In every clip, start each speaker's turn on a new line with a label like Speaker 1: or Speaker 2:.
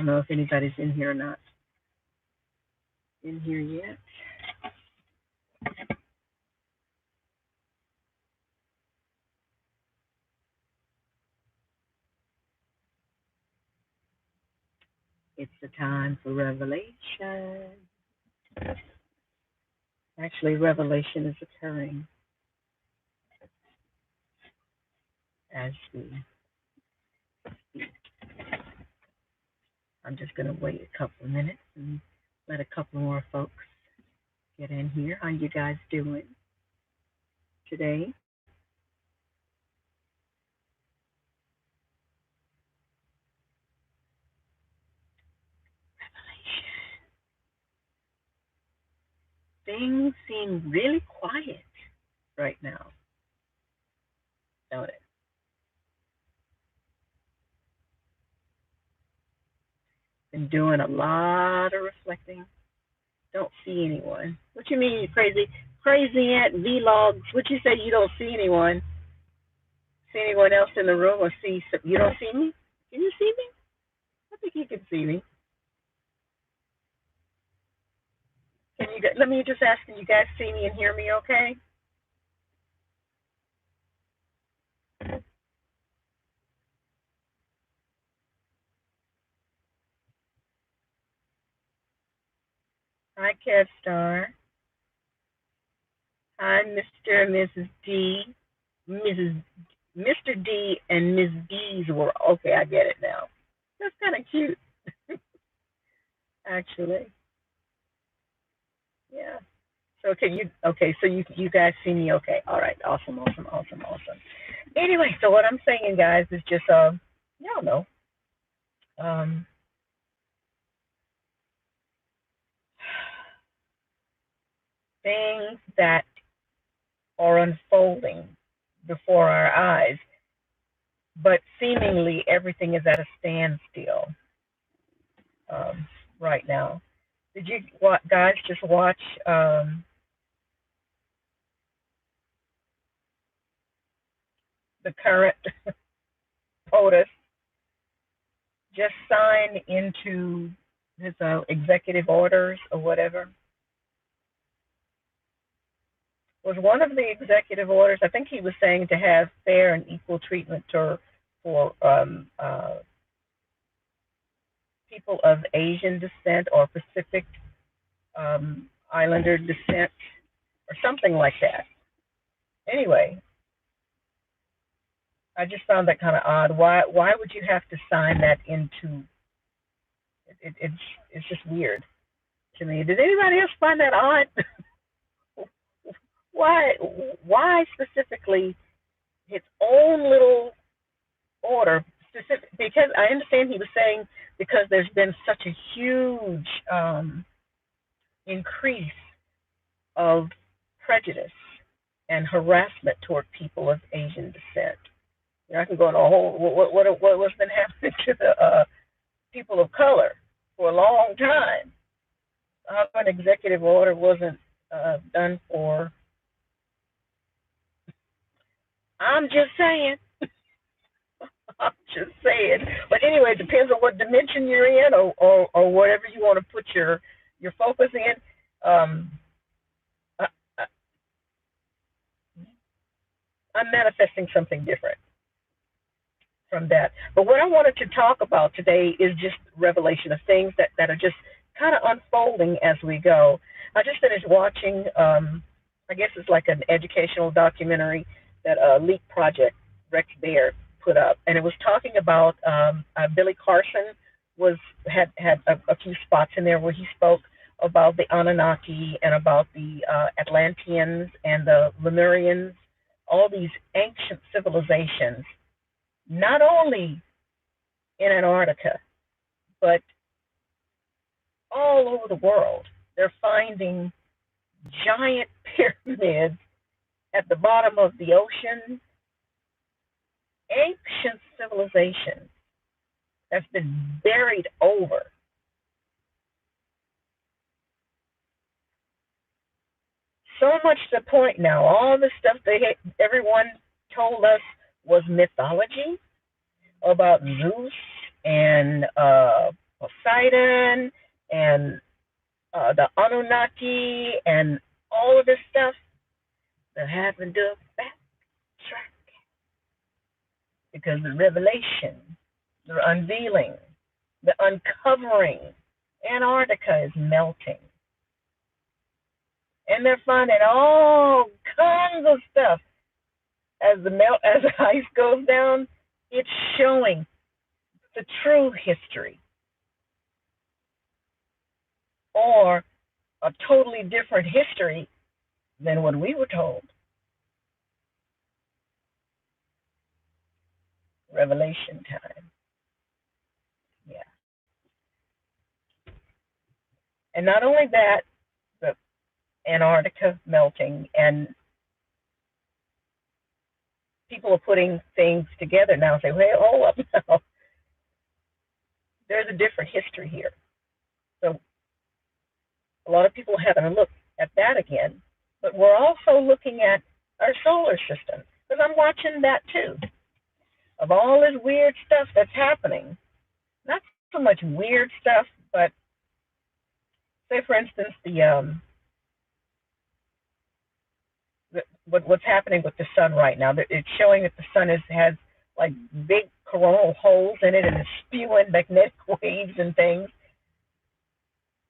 Speaker 1: don't know if anybody's in here or not. In here yet? It's the time for revelation. Actually, revelation is occurring as we speak. I'm just going to wait a couple of minutes and let a couple more folks get in here. How you guys doing today? Things seem really quiet right now, don't it? Been doing a lot of reflecting. Don't see anyone. What you mean, you crazy? Crazy Aunt Vlogs. What you say? You don't see anyone? See anyone else in the room, or see? You don't see me? Can you see me? I think you can see me. Can you? Let me just ask. Can you guys see me and hear me? Okay. Hi, Kev Star. Hi, Mr. and Mrs. D. Mr. D and Ms. D's were okay. I get it now. That's kind of cute, actually. Yeah. So can you? Okay. So you guys see me? Okay. All right. Awesome. Awesome. Awesome. Awesome. Anyway, so what I'm saying, guys, is just y'all know, um, things that are unfolding before our eyes, but seemingly everything is at a standstill right now. Did you guys just watch the current POTUS just sign into his executive orders or whatever? Was one of the executive orders, I think he was saying to have fair and equal treatment for people of Asian descent or Pacific Islander descent or something like that. Anyway, I just found that kind of odd. Why would you have to sign that into? It's just weird to me. Did anybody else find that odd? why why specifically his own little order? Specific, because I understand he was saying because there's been such a huge increase of prejudice and harassment toward people of Asian descent. You know, I can go into a whole what's been happening to the people of color for a long time. How an executive order wasn't done for. I'm just saying. I'm just saying. But anyway, it depends on what dimension you're in, or whatever you want to put your focus in. I, I'm manifesting something different from that. But what I wanted to talk about today is just revelation of things that are just kind of unfolding as we go. I just finished watching, I guess it's like an educational documentary that Leap Project, Rex Bear, put up. And it was talking about Billy Carson had a few spots in there where he spoke about the Anunnaki and about the Atlanteans and the Lemurians, all these ancient civilizations, not only in Antarctica, but all over the world. They're finding giant pyramids at the bottom of the ocean, ancient civilizations that's been buried over. So much to the point now, all the stuff everyone told us was mythology about Zeus and Poseidon and the Anunnaki and all of this stuff, they're having to backtrack because the revelation, the unveiling, the uncovering, Antarctica is melting. And they're finding all kinds of stuff as the ice goes down. It's showing the true history, or a totally different history than what we were told. Revelation time. Yeah. And not only that, the Antarctica melting, and people are putting things together now and say, hey, hold up now. There's a different history here. So a lot of people are having a look at that again. But we're also looking at our solar system, because I'm watching that too. Of all this weird stuff that's happening, not so much weird stuff, but say, for instance, what's happening with the sun right now. It's showing that the sun has like big coronal holes in it, and it's spewing magnetic waves and things.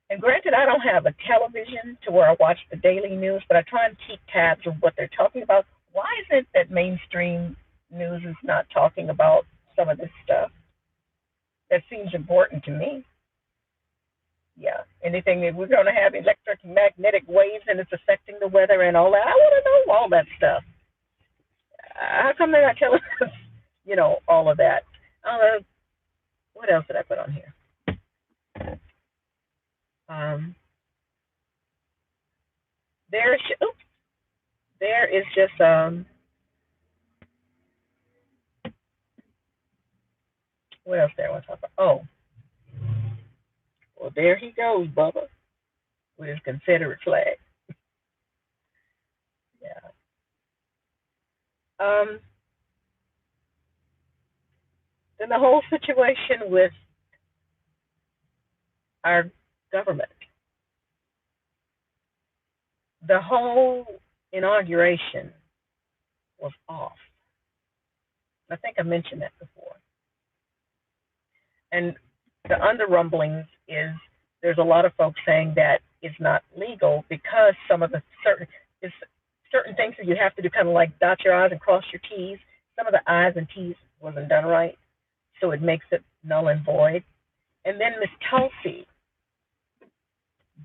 Speaker 1: And granted, I don't have a television to where I watch the daily news, but I try and keep tabs of what they're talking about. Why is it that mainstream news is not talking about some of this stuff? That seems important to me. Yeah, anything that we're going to have electromagnetic waves and it's affecting the weather and all that. I want to know all that stuff. How come they're not telling us, all of that? What else did I put on here? There is just what else there I want to talk about? Oh, well, there he goes, Bubba, with his Confederate flag. Yeah. Then the whole situation with our government, the whole inauguration was off. I think I mentioned that before. And the under rumblings is there's a lot of folks saying that it's not legal because some of the certain things that you have to do, kind of like dot your I's and cross your T's. Some of the I's and T's wasn't done right, so it makes it null and void. And then Miss Tulsi,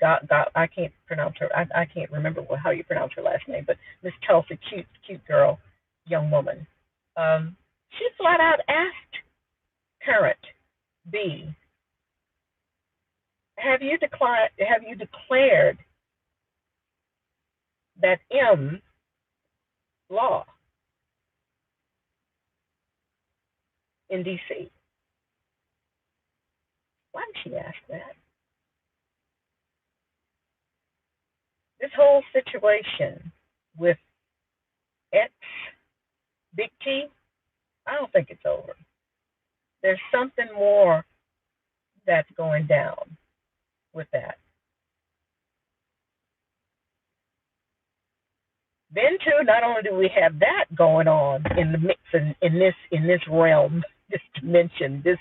Speaker 1: I can't pronounce her. I can't remember how you pronounce her last name, but Miss Tulsi, cute girl, young woman. She flat out asked Current B, have you declared that M law in D.C.? Why did she ask that? This whole situation with X, Big T, I don't think it's over. There's something more that's going down with that. Then too, not only do we have that going on in the mix in this realm, this dimension, this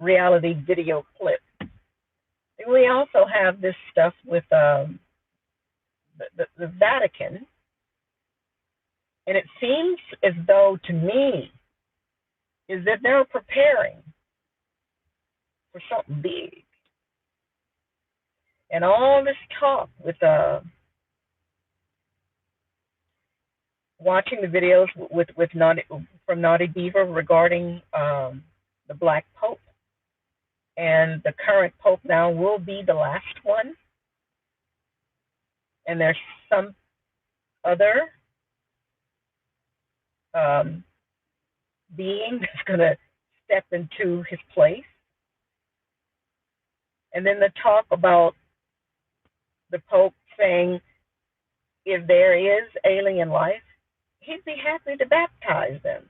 Speaker 1: reality video clip, we also have this stuff with the Vatican, and it seems as though, to me, is that they're preparing for something big. And all this talk with watching the videos from Naughty Beaver regarding the Black Pope, and the current Pope now will be the last one. And there's some other being that's going to step into his place. And then the talk about the Pope saying if there is alien life, he'd be happy to baptize them.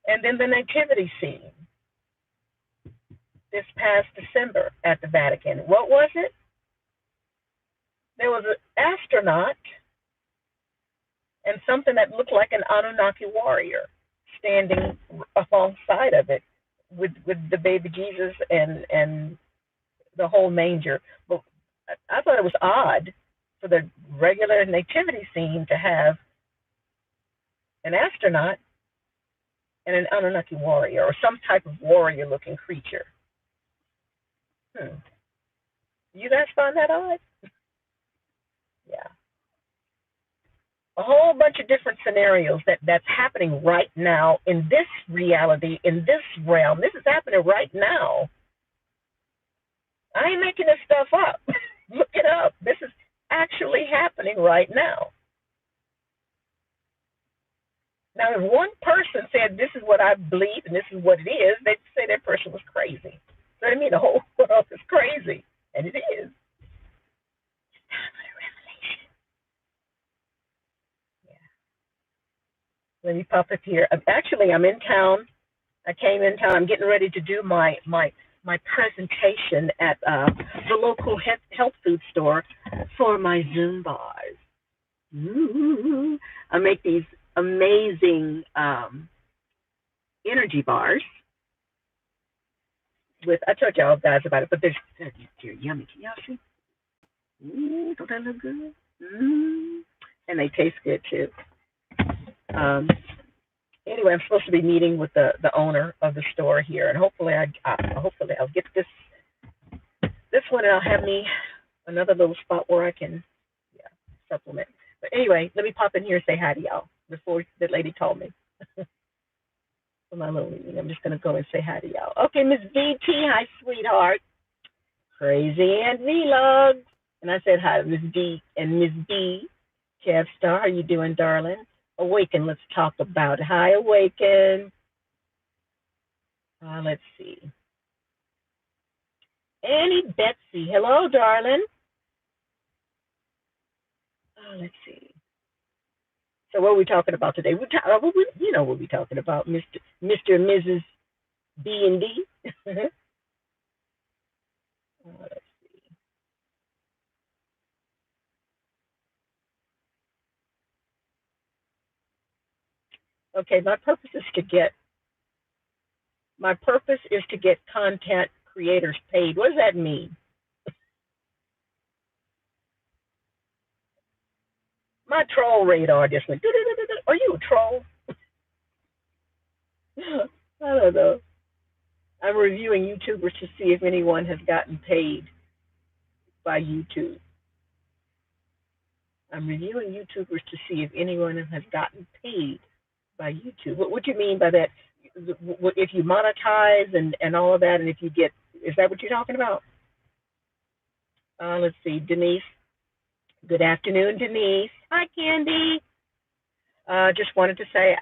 Speaker 1: And then the Nativity Scene. this past December at the Vatican. What was it? There was an astronaut and something that looked like an Anunnaki warrior standing alongside of it with the baby Jesus and the whole manger. But I thought it was odd for the regular nativity scene to have an astronaut and an Anunnaki warrior or some type of warrior looking creature. You guys find that odd? Yeah. A whole bunch of different scenarios that's happening right now in this reality, in this realm. This is happening right now. I ain't making this stuff up. Look it up. This is actually happening right now. Now, if one person said, this is what I believe and this is what it is, they'd say that person was crazy. So I mean, the whole world is crazy, and it is. Let me pop up here. Actually, I'm in town. I came in town. I'm getting ready to do my presentation at the local health food store for my Zoom bars. Ooh. I make these amazing energy bars. I told y'all guys about it, but they're yummy. Can y'all see? Ooh, don't that look good? And they taste good too. Anyway, I'm supposed to be meeting with the owner of the store here, and hopefully I'll get this one, and I'll have me another little spot where I can supplement. But anyway, let me pop in here and say hi to y'all before the lady called me for my little meeting. I'm just gonna go and say hi to y'all. Okay, Miss VT, hi sweetheart. Crazy and Vlog. And I said hi to Miss D and Miss B. Kev Star, how you doing, darling? Awaken, let's talk about it. Hi, Awaken. Let's see. Annie Betsy, hello, darling. Let's see. So what are we talking about today? You know what we're talking about, Mr. and Mrs. B and D. Let's see. Okay, my purpose is to get content creators paid. What does that mean? My troll radar just went. Are you a troll? I don't know. I'm reviewing YouTubers to see if anyone has gotten paid by YouTube. I'm reviewing YouTubers to see if anyone has gotten paid by YouTube. What do you mean by that? If you monetize and all of that, and if you get, is that what you're talking about? Let's see, Denise. Good afternoon, Denise. Hi, Candy. Just wanted to say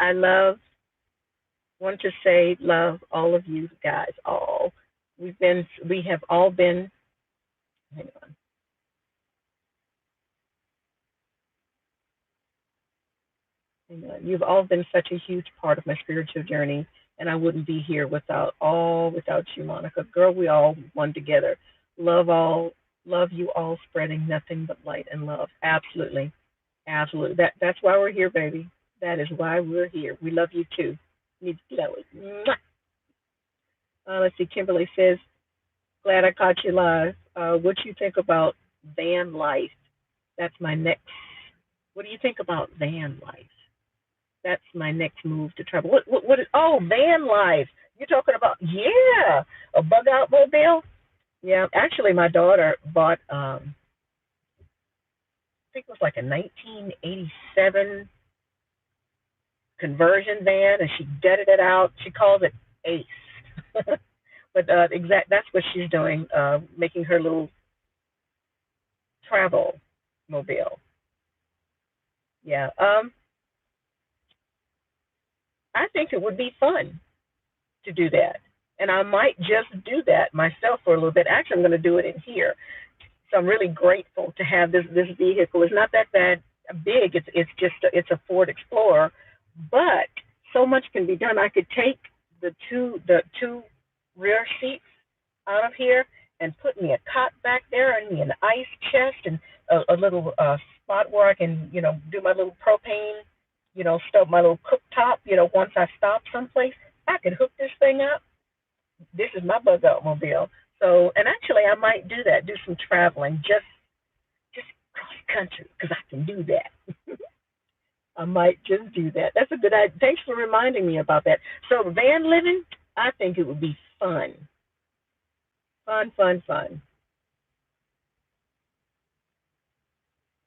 Speaker 1: love all of you guys. All we have all been. Hang on. You've all been such a huge part of my spiritual journey, and I wouldn't be here without you, Monica. Girl, we all one together. Love you all, spreading nothing but light and love. Absolutely. Absolutely. That's why we're here, baby. That is why we're here. We love you too. Let's see, Kimberly says, glad I caught you live. What you think about van life? That's my next. What do you think about van life? That's my next move to travel. What is, van life. You're talking about, a bug out mobile? Yeah, actually my daughter bought, I think it was like a 1987 conversion van, and she gutted it out. She calls it Ace. But that's what she's doing, making her little travel mobile. Yeah. I think it would be fun to do that. And I might just do that myself for a little bit. Actually, I'm going to do it in here. So I'm really grateful to have this vehicle. It's not that big. It's a Ford Explorer, but so much can be done. I could take the two rear seats out of here and put me a cot back there and me an ice chest and a little spot where I can, do my little propane, stove, my little cooktop, once I stop someplace, I could hook this thing up. This is my bug out mobile. So, and actually I might do that, do some traveling, just cross country, because I can do that. I might just do that. That's a good idea. Thanks for reminding me about that. So van living, I think it would be fun. Fun, fun, fun.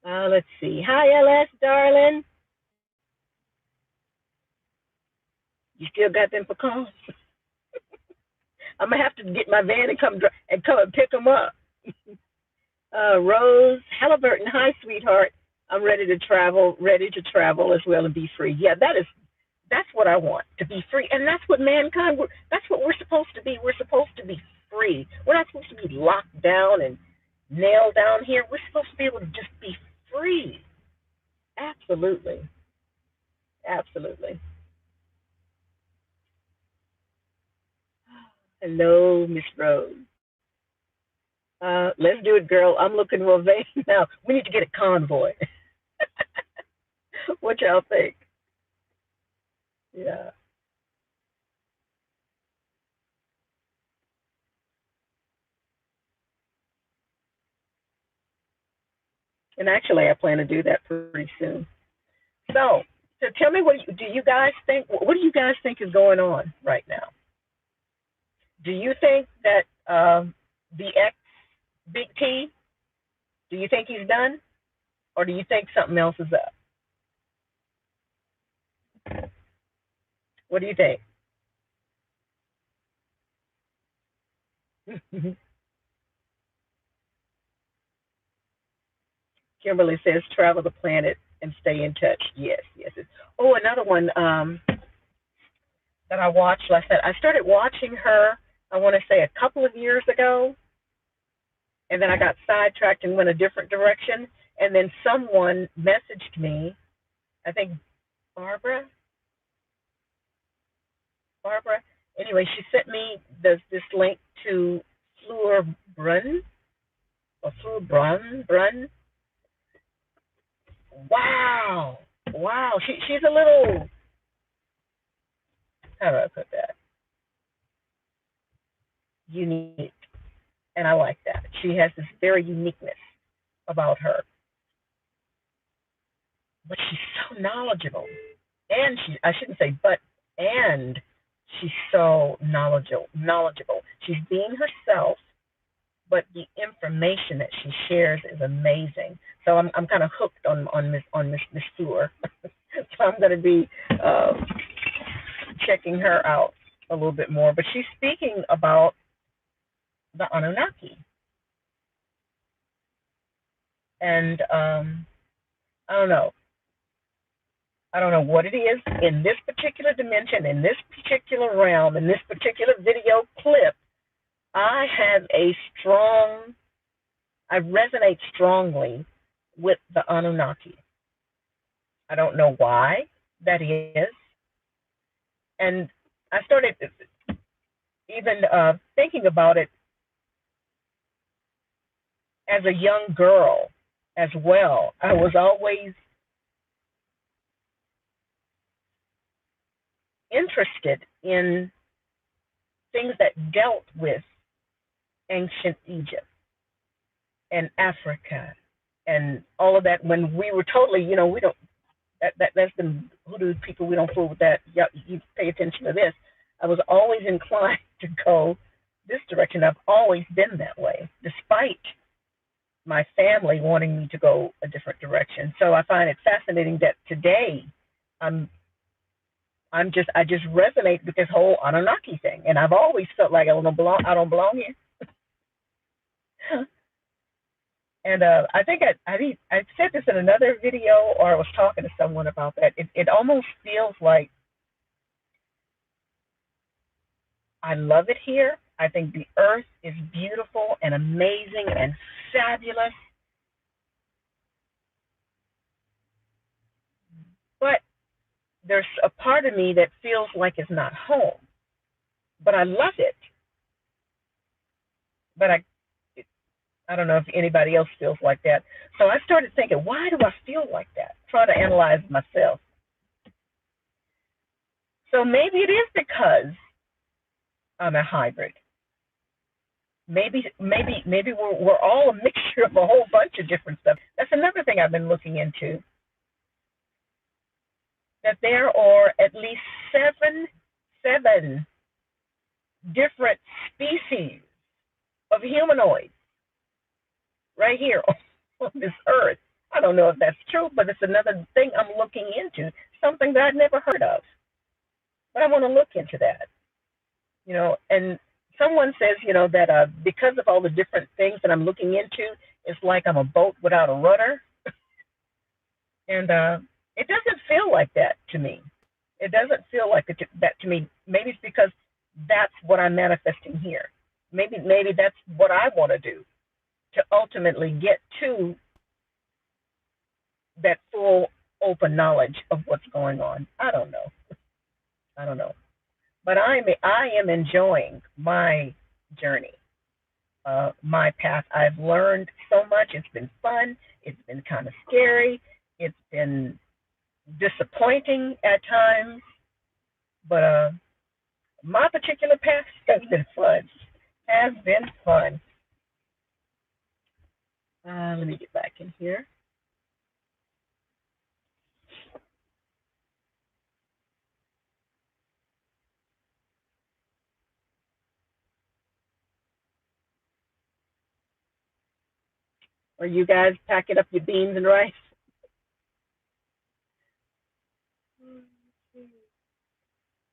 Speaker 1: Let's see. Hi, LS, darling. You still got them pecans? I'm gonna have to get my van and come and pick them up. Rose Halliburton. Hi, sweetheart. I'm ready to travel as well and be free. Yeah, that's what I want, to be free, and that's what mankind. That's what we're supposed to be. We're supposed to be free. We're not supposed to be locked down and nailed down here. We're supposed to be able to just be free. Absolutely, absolutely. Hello, Miss Rose. Let's do it, girl. I'm looking for a van now. We need to get a convoy. What y'all think? Yeah. And actually, I plan to do that pretty soon. So tell me, do you guys think? What do you guys think is going on right now? Do you think that the ex Big T? Do you think he's done, or do you think something else is up? What do you think? Kimberly says travel the planet and stay in touch. Yes, yes. Oh, another one that I watched last night. I started watching her, I want to say a couple of years ago, and then I got sidetracked and went a different direction. And then someone messaged me, I think Barbara. Barbara. Anyway, she sent me this link to Fleur Brun or Fleur Brun. Wow, wow. She's a little, how do I put that? Unique, and I like that. She has this very uniqueness about her, but she's so knowledgeable, and I shouldn't say but, and she's so knowledgeable. She's being herself, but the information that she shares is amazing. So I'm kind of hooked on Miss Stewart. So I'm going to be checking her out a little bit more. But she's speaking about the Anunnaki, and I don't know. I don't know what it is in this particular dimension, in this particular realm, in this particular video clip. I have a strong, I resonate strongly with the Anunnaki. I don't know why that is. And I started even thinking about it as a young girl as well. I was always interested in things that dealt with ancient Egypt and Africa and all of that, when we were totally, we don't, that's the hoodoo people, we don't fool with that. You pay attention to this. I was always inclined to go this direction. I've always been that way, despite my family wanting me to go a different direction. So I find it fascinating that today I'm I just resonate with this whole Anunnaki thing, and I've always felt like I don't belong here. And I think I said this in another video, or I was talking to someone about that. It almost feels like I love it here. I think the earth is beautiful and amazing and fabulous. But there's a part of me that feels like it's not home. But I love it. But I don't know if anybody else feels like that. So I started thinking, why do I feel like that? Try to analyze myself. So maybe it is because I'm a hybrid. Maybe we're all a mixture of a whole bunch of different stuff. That's another thing I've been looking into. That there are at least seven different species of humanoids right here on this earth. I don't know if that's true, but it's another thing I'm looking into, something that I'd never heard of. But I want to look into that, and someone says, that because of all the different things that I'm looking into, it's like I'm a boat without a rudder. And it doesn't feel like that to me. It doesn't feel like that to me. Maybe it's because that's what I'm manifesting here. Maybe that's what I want to do to ultimately get to that full open knowledge of what's going on. I don't know. I don't know. But I am enjoying my journey, my path. I've learned so much. It's been fun. It's been kind of scary. It's been disappointing at times, but my particular path has been fun. Has been fun. Let me get back in here. Are you guys packing up your beans and rice?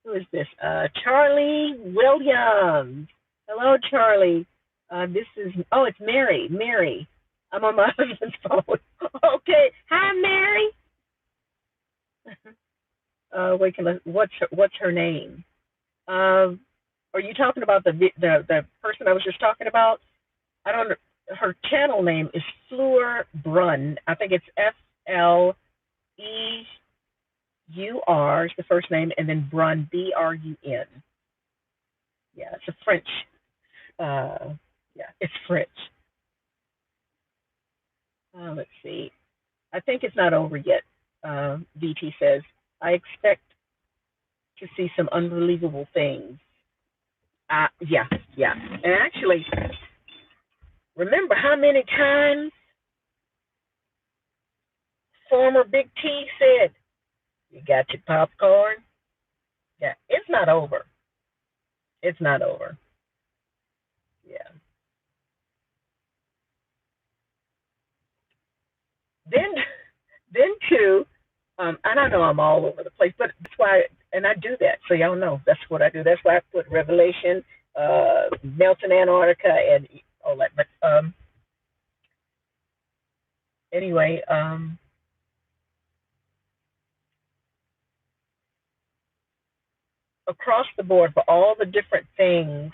Speaker 1: Who is this? Charlie Williams. Hello, Charlie. It's Mary. Mary. I'm on my husband's phone. Okay. Hi, Mary. Waken. What's her name? Are you talking about the person I was just talking about? I don't know. Her channel name is Fleur Brun. I think it's FLEUR is the first name, and then Brun, BRUN. Yeah, it's a French. Yeah, it's French. Let's see. I think it's not over yet. VT says, I expect to see some unbelievable things. Yeah. And actually, remember how many times former Big T said, you got your popcorn? Yeah, it's not over. It's not over. Yeah. Then too, and I know I'm all over the place, but that's why, and I do that, so y'all know that's what I do. That's why I put Revelation, Melting Antarctica, and all that. But anyway, across the board for all the different things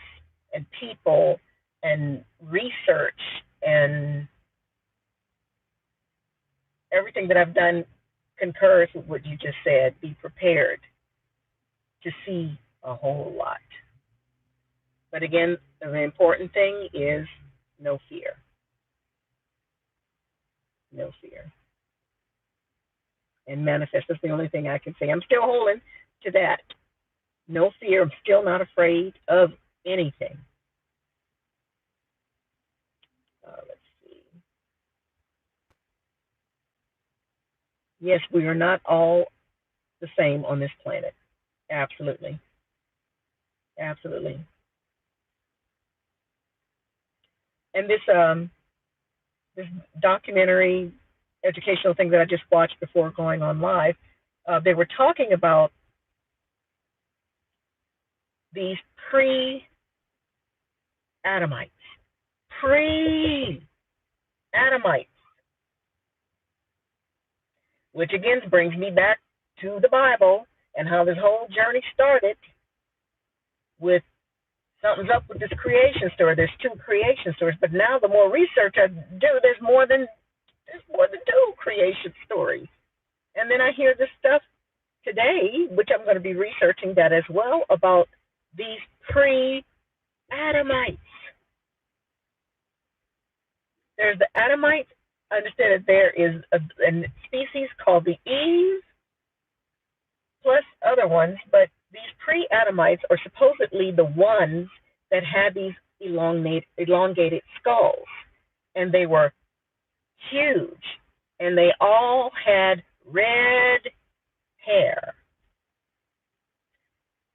Speaker 1: and people and research and everything that I've done concurs with what you just said. Be prepared to see a whole lot. But again, the important thing is no fear. No fear. And manifest. That's the only thing I can say. I'm still holding to that. No fear. I'm still not afraid of anything. Let's see. Yes, we are not all the same on this planet. Absolutely. Absolutely. And this documentary educational thing that I just watched before going on live, they were talking about these pre-Adamites. Pre-Adamites. Which again brings me back to the Bible and how this whole journey started with something's up with this creation story. There's two creation stories, but now the more research I do, there's more than two creation stories. And then I hear this stuff today, which I'm going to be researching that as well, about these pre-Adamites. There's the Adamites. I understand that there is a species called the Eves, plus other ones, but these pre-Adamites are supposedly the ones that had these elongated skulls, and they were huge, and they all had red hair.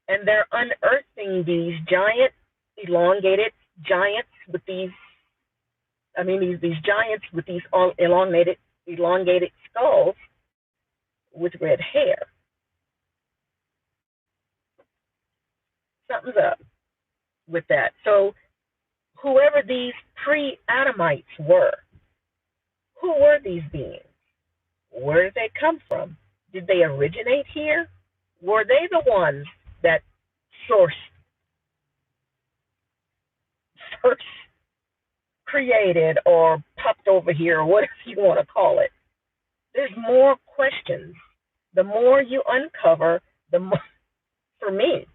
Speaker 1: And they're unearthing these giant, elongated giants with these, these giants with these elongated skulls with red hair. Something's up with that. So whoever these pre-Adamites were, who were these beings? Where did they come from? Did they originate here? Were they the ones that first created or popped over here, or whatever you want to call it? There's more questions. The more you uncover, the more, for me,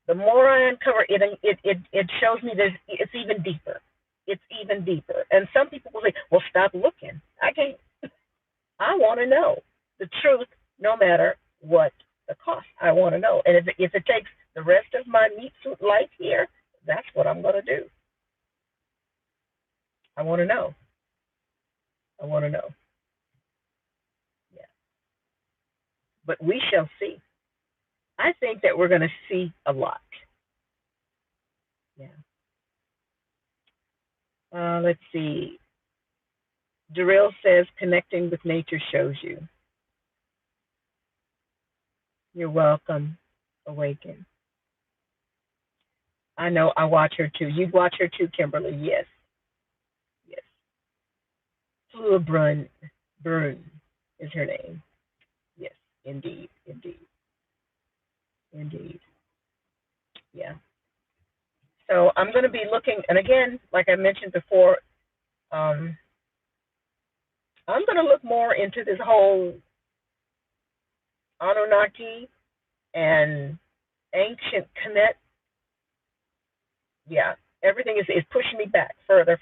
Speaker 1: the more I uncover it, it shows me it's even deeper. It's even deeper. And some people will say, well, stop looking. I can't. I want to know the truth, no matter what the cost. I want to know. And if it takes the rest of my meat suit life here, that's what I'm going to do. I want to know. I want to know. Yeah. But we shall see. I think that we're going to see a lot. Yeah. Let's see. Darrell says connecting with nature shows you. You're welcome, Awaken. I know I watch her too. You'd watch her too, Kimberly. Yes. Yes. Fleur Brun is her name. Yes, indeed. Yeah. So I'm going to be looking, and again, like I mentioned before, I'm going to look more into this whole Anunnaki and ancient Kemet. Yeah, everything is pushing me back further.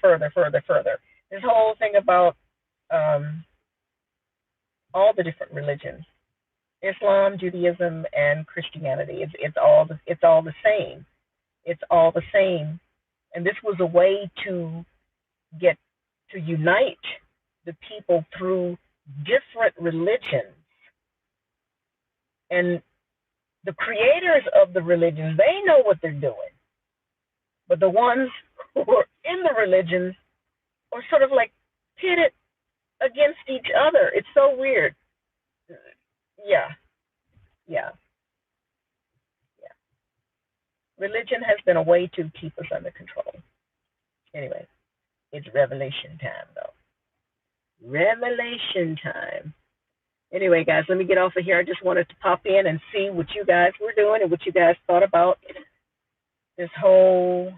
Speaker 1: This whole thing about all the different religions, Islam, Judaism, and Christianity. It's all the same. It's all the same. And this was a way to unite the people through different religions. And the creators of the religions, they know what they're doing. But the ones who are in the religions are sort of like pitted against each other. It's so weird. Yeah. Religion has been a way to keep us under control. Anyway, it's revelation time, though. Revelation time. Anyway, guys, let me get off of here. I just wanted to pop in and see what you guys were doing and what you guys thought about this whole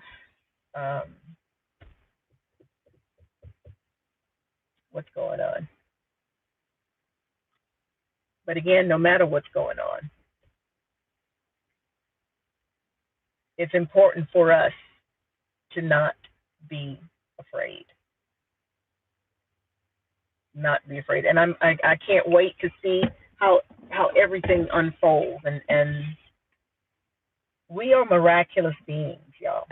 Speaker 1: what's going on. But again, no matter what's going on, it's important for us to not be afraid. Not be afraid. And I can't wait to see how everything unfolds. And we are miraculous beings, y'all.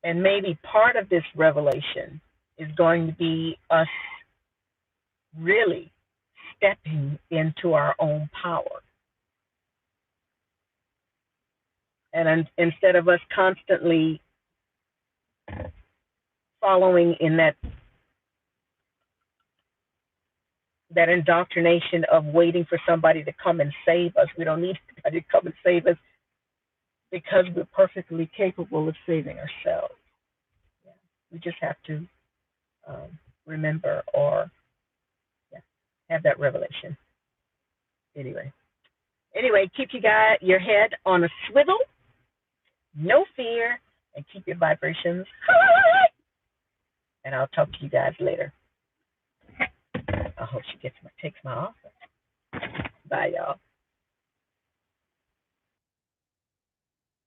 Speaker 1: And maybe part of this revelation is going to be us really stepping into our own power. And instead of us constantly following in that indoctrination of waiting for somebody to come and save us. We don't need anybody to come and save us because we're perfectly capable of saving ourselves. Yeah. We just have to remember or have that revelation. Anyway, keep your head on a swivel, no fear, and keep your vibrations high. And I'll talk to you guys later. I hope she takes my offer. Bye, y'all.